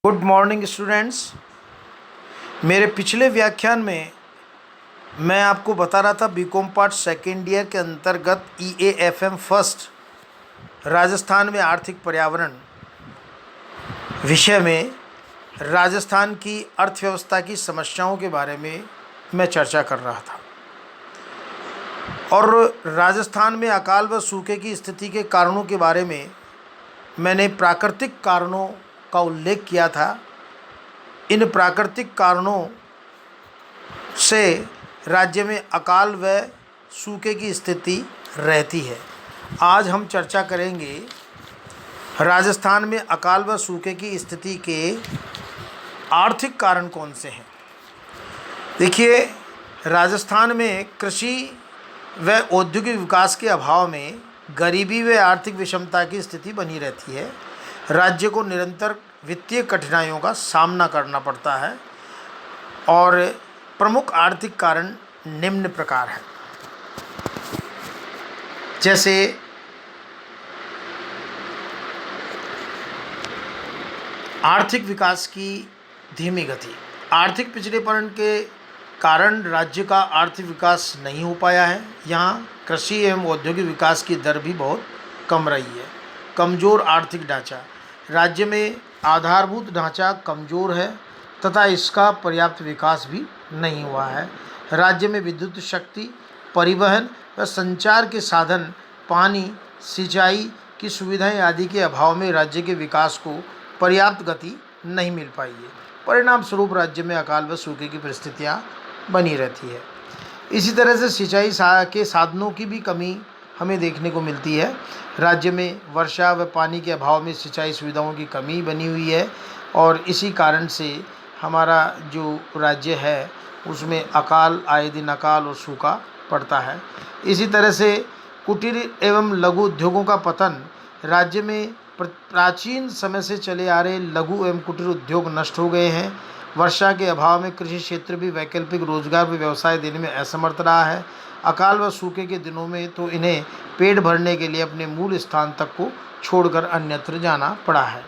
Good morning students. मेरे पिछले व्याख्यान में मैं आपको बता रहा था बीकॉम पार्ट सेकेंड ईयर के अंतर्गत EAFM फर्स्ट राजस्थान में आर्थिक पर्यावरण विषय में राजस्थान की अर्थव्यवस्था की समस्याओं के बारे में मैं चर्चा कर रहा था और राजस्थान में अकाल व सूखे की स्थिति के कारणों के बारे में मैंने प्राकृतिक कारणों का उल्लेख किया था। इन प्राकृतिक कारणों से राज्य में अकाल व सूखे की स्थिति रहती है। आज हम चर्चा करेंगे राजस्थान में अकाल व सूखे की स्थिति के आर्थिक कारण कौन से हैं। देखिए, राजस्थान में कृषि व औद्योगिक विकास के अभाव में गरीबी व आर्थिक विषमता की स्थिति बनी रहती है। राज्य को निरंतर वित्तीय कठिनाइयों का सामना करना पड़ता है और प्रमुख आर्थिक कारण निम्न प्रकार हैं। जैसे आर्थिक विकास की धीमी गति। आर्थिक पिछड़ेपन के कारण राज्य का आर्थिक विकास नहीं हो पाया है। यहाँ कृषि एवं औद्योगिक विकास की दर भी बहुत कम रही है। कमज़ोर आर्थिक ढांचा। राज्य में आधारभूत ढांचा कमज़ोर है तथा इसका पर्याप्त विकास भी नहीं हुआ है। राज्य में विद्युत शक्ति, परिवहन व संचार के साधन, पानी, सिंचाई की सुविधाएं आदि के अभाव में राज्य के विकास को पर्याप्त गति नहीं मिल पाई है। परिणाम स्वरूप राज्य में अकाल व सूखे की परिस्थितियाँ बनी रहती है। इसी तरह से सिंचाई के साधनों की भी कमी हमें देखने को मिलती है। राज्य में वर्षा व पानी के अभाव में सिंचाई सुविधाओं की कमी बनी हुई है और इसी कारण से हमारा जो राज्य है उसमें आए दिन अकाल और सूखा पड़ता है। इसी तरह से कुटीर एवं लघु उद्योगों का पतन। राज्य में प्राचीन समय से चले आ रहे लघु एवं कुटीर उद्योग नष्ट हो गए हैं। वर्षा के अभाव में कृषि क्षेत्र भी वैकल्पिक रोजगार व व्यवसाय देने में असमर्थ रहा है। अकाल व सूखे के दिनों में तो इन्हें पेट भरने के लिए अपने मूल स्थान तक को छोड़कर अन्यत्र जाना पड़ा है।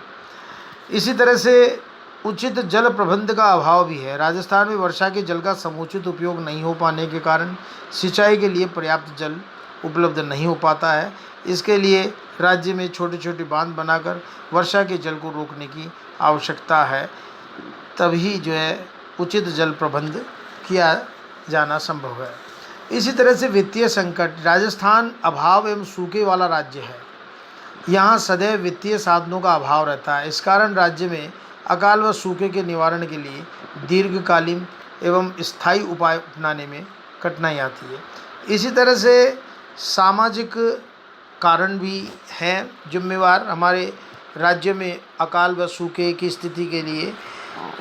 इसी तरह से उचित जल प्रबंध का अभाव भी है। राजस्थान में वर्षा के जल का समुचित उपयोग नहीं हो पाने के कारण सिंचाई के लिए पर्याप्त जल उपलब्ध नहीं हो पाता है। इसके लिए राज्य में छोटे छोटे बांध बनाकर वर्षा के जल को रोकने की आवश्यकता है, तभी जो है उचित जल प्रबंध किया जाना संभव है। इसी तरह से वित्तीय संकट। राजस्थान अभाव एवं सूखे वाला राज्य है। यहाँ सदैव वित्तीय साधनों का अभाव रहता है। इस कारण राज्य में अकाल व सूखे के निवारण के लिए दीर्घकालीन एवं स्थायी उपाय अपनाने में कठिनाई आती है। इसी तरह से सामाजिक कारण भी हैं जिम्मेवार हमारे राज्य में अकाल व सूखे की स्थिति के लिए।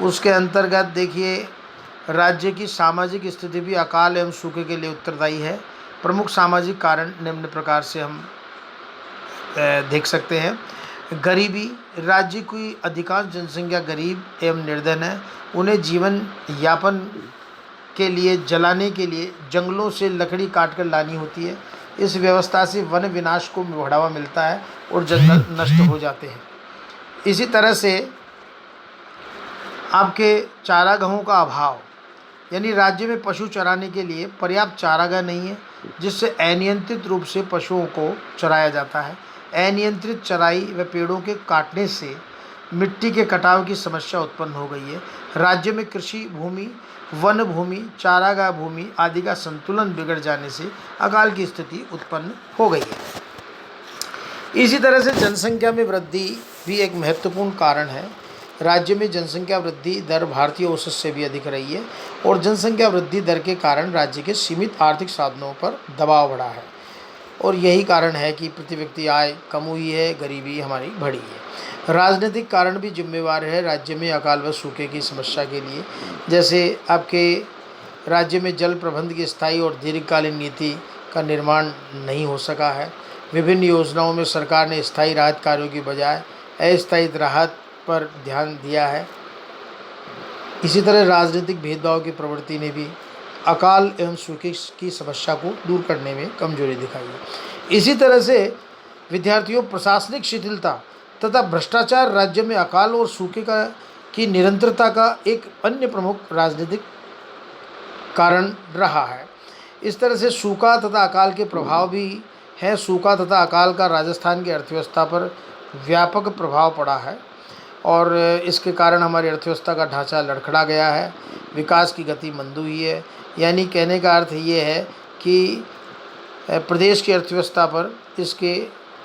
उसके अंतर्गत देखिए, राज्य की सामाजिक स्थिति भी अकाल एवं सूखे के लिए उत्तरदायी है। प्रमुख सामाजिक कारण निम्न प्रकार से हम देख सकते हैं। गरीबी। राज्य की अधिकांश जनसंख्या गरीब एवं निर्धन है। उन्हें जीवन यापन के लिए जलाने के लिए जंगलों से लकड़ी काटकर लानी होती है। इस व्यवस्था से वन विनाश को बढ़ावा मिलता है और जंगल नष्ट हो जाते हैं। इसी तरह से आपके चारागाहों का अभाव, यानी राज्य में पशु चराने के लिए पर्याप्त चारागाह नहीं है, जिससे अनियंत्रित रूप से पशुओं को चराया जाता है। अनियंत्रित चराई व पेड़ों के काटने से मिट्टी के कटाव की समस्या उत्पन्न हो गई है। राज्य में कृषि भूमि, वन भूमि, चारागाह भूमि आदि का संतुलन बिगड़ जाने से अकाल की स्थिति उत्पन्न हो गई है। इसी तरह से जनसंख्या में वृद्धि भी एक महत्वपूर्ण कारण है। राज्य में जनसंख्या वृद्धि दर भारतीय औसत से भी अधिक रही है और जनसंख्या वृद्धि दर के कारण राज्य के सीमित आर्थिक साधनों पर दबाव बढ़ा है और यही कारण है कि प्रति व्यक्ति आय कम हुई है, गरीबी हमारी बढ़ी है। राजनीतिक कारण भी जिम्मेवार है राज्य में अकाल व सूखे की समस्या के लिए। जैसे आपके राज्य में जल प्रबंध की स्थायी और दीर्घकालीन नीति का निर्माण नहीं हो सका है। विभिन्न योजनाओं में सरकार ने स्थायी राहत कार्यों की बजाय अस्थायी राहत पर ध्यान दिया है। इसी तरह राजनीतिक भेदभाव की प्रवृत्ति ने भी अकाल एवं सूखे की समस्या को दूर करने में कमजोरी दिखाई है। इसी तरह से विद्यार्थियों प्रशासनिक शिथिलता तथा भ्रष्टाचार राज्य में अकाल और सूखे की निरंतरता का एक अन्य प्रमुख राजनीतिक कारण रहा है। इस तरह से सूखा तथा अकाल के प्रभाव भी हैं। सूखा तथा अकाल का राजस्थान की अर्थव्यवस्था पर व्यापक प्रभाव पड़ा है और इसके कारण हमारी अर्थव्यवस्था का ढांचा लड़खड़ा गया है, विकास की गति मंद हुई है। यानी कहने का अर्थ ये है कि प्रदेश की अर्थव्यवस्था पर इसके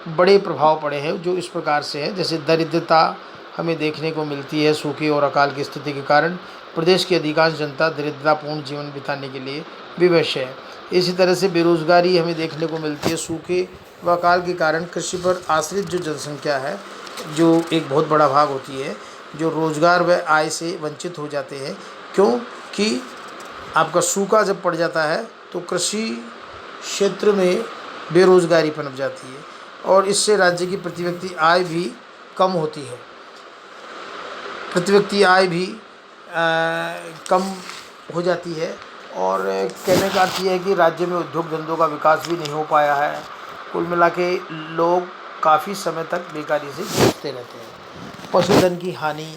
बड़े प्रभाव पड़े हैं, जो इस प्रकार से है। जैसे दरिद्रता हमें देखने को मिलती है। सूखे और अकाल की स्थिति के कारण प्रदेश की अधिकांश जनता दरिद्रतापूर्ण जीवन बिताने के लिए विवश है। इसी तरह से बेरोजगारी हमें देखने को मिलती है। सूखे व अकाल के कारण कृषि पर आश्रित जो जनसंख्या है, जो एक बहुत बड़ा भाग होती है, जो रोजगार व आय से वंचित हो जाते हैं, क्योंकि आपका सूखा जब पड़ जाता है तो कृषि क्षेत्र में बेरोजगारी पनप जाती है और इससे राज्य की प्रति व्यक्ति आय भी कम होती है। प्रति व्यक्ति आय भी कम हो जाती है और कहने का अर्थ ये है कि राज्य में उद्योग धंधों का विकास भी नहीं हो पाया है। कुल मिला के लोग काफ़ी समय तक बेकारी से जूझते रहते हैं। पशुधन की हानि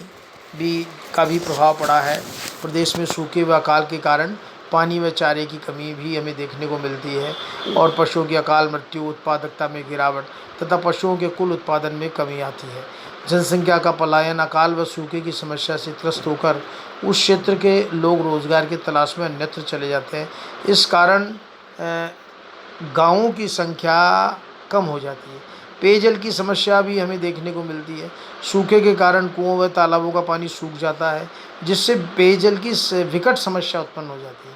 का भी प्रभाव पड़ा है। प्रदेश में सूखे व अकाल के कारण पानी व चारे की कमी भी हमें देखने को मिलती है और पशुओं की अकाल मृत्यु, उत्पादकता में गिरावट तथा पशुओं के कुल उत्पादन में कमी आती है। जनसंख्या का पलायन अकाल व सूखे की समस्या से त्रस्त होकर उस क्षेत्र के लोग रोजगार की तलाश में अन्यत्र चले जाते हैं। इस कारण गाँवों की संख्या कम हो जाती है। पेयजल की समस्या भी हमें देखने को मिलती है। सूखे के कारण कुओं व तालाबों का पानी सूख जाता है, जिससे पेयजल की विकट समस्या उत्पन्न हो जाती है।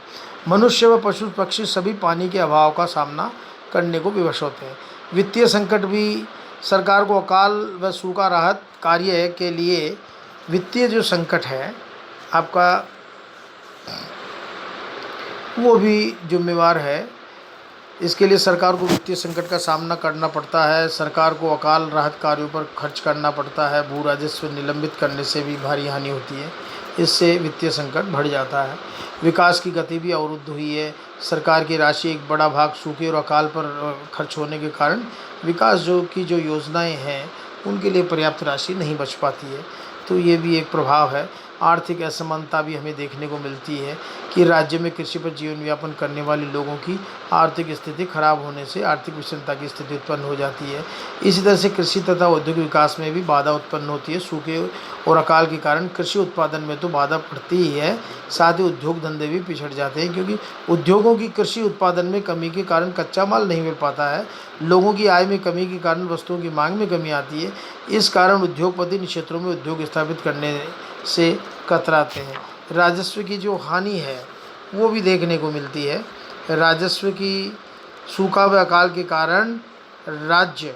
मनुष्य व पशु पक्षी सभी पानी के अभाव का सामना करने को विवश होते हैं। वित्तीय संकट भी सरकार को अकाल व सूखा राहत कार्य के लिए वित्तीय जो संकट है आपका, वो भी जिम्मेवार है। इसके लिए सरकार को वित्तीय संकट का सामना करना पड़ता है। सरकार को अकाल राहत कार्यों पर खर्च करना पड़ता है। भू राजस्व निलंबित करने से भी भारी हानि होती है। इससे वित्तीय संकट बढ़ जाता है। विकास की गति भी अवरुद्ध हुई है। सरकार की राशि एक बड़ा भाग सूखे और अकाल पर खर्च होने के कारण विकास जो योजनाएं हैं उनके लिए पर्याप्त राशि नहीं बच पाती है। तो ये भी एक प्रभाव है। आर्थिक असमानता भी हमें देखने को मिलती है कि राज्य में कृषि पर जीवन यापन करने वाले लोगों की आर्थिक स्थिति खराब होने से आर्थिक विषमता की स्थिति उत्पन्न हो जाती है। इसी तरह से कृषि तथा औद्योगिक विकास में भी बाधा उत्पन्न होती है। सूखे और अकाल के कारण कृषि उत्पादन में तो बाधा पड़ती ही है, साथ ही उद्योग धंधे भी पिछड़ जाते हैं, क्योंकि उद्योगों की कृषि उत्पादन में कमी के कारण कच्चा माल नहीं मिल पाता है। लोगों की आय में कमी के कारण वस्तुओं की मांग में कमी आती है। इस कारण उद्योगपति इन क्षेत्रों में उद्योग स्थापित करने से कतराते हैं। राजस्व की जो हानि है वो भी देखने को मिलती है। राजस्व की सूखा व अकाल के कारण राज्य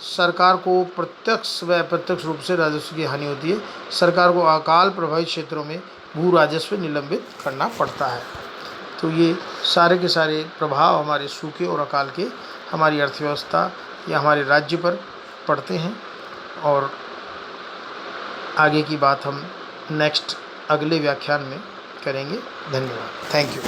सरकार को प्रत्यक्ष व अप्रत्यक्ष रूप से राजस्व की हानि होती है। सरकार को अकाल प्रभावित क्षेत्रों में भू राजस्व निलंबित करना पड़ता है। तो ये सारे के सारे प्रभाव हमारे सूखे और अकाल के हमारी अर्थव्यवस्था या हमारे राज्य पर पड़ते हैं और आगे की बात हम नेक्स्ट अगले व्याख्यान में करेंगे। धन्यवाद। Thank you.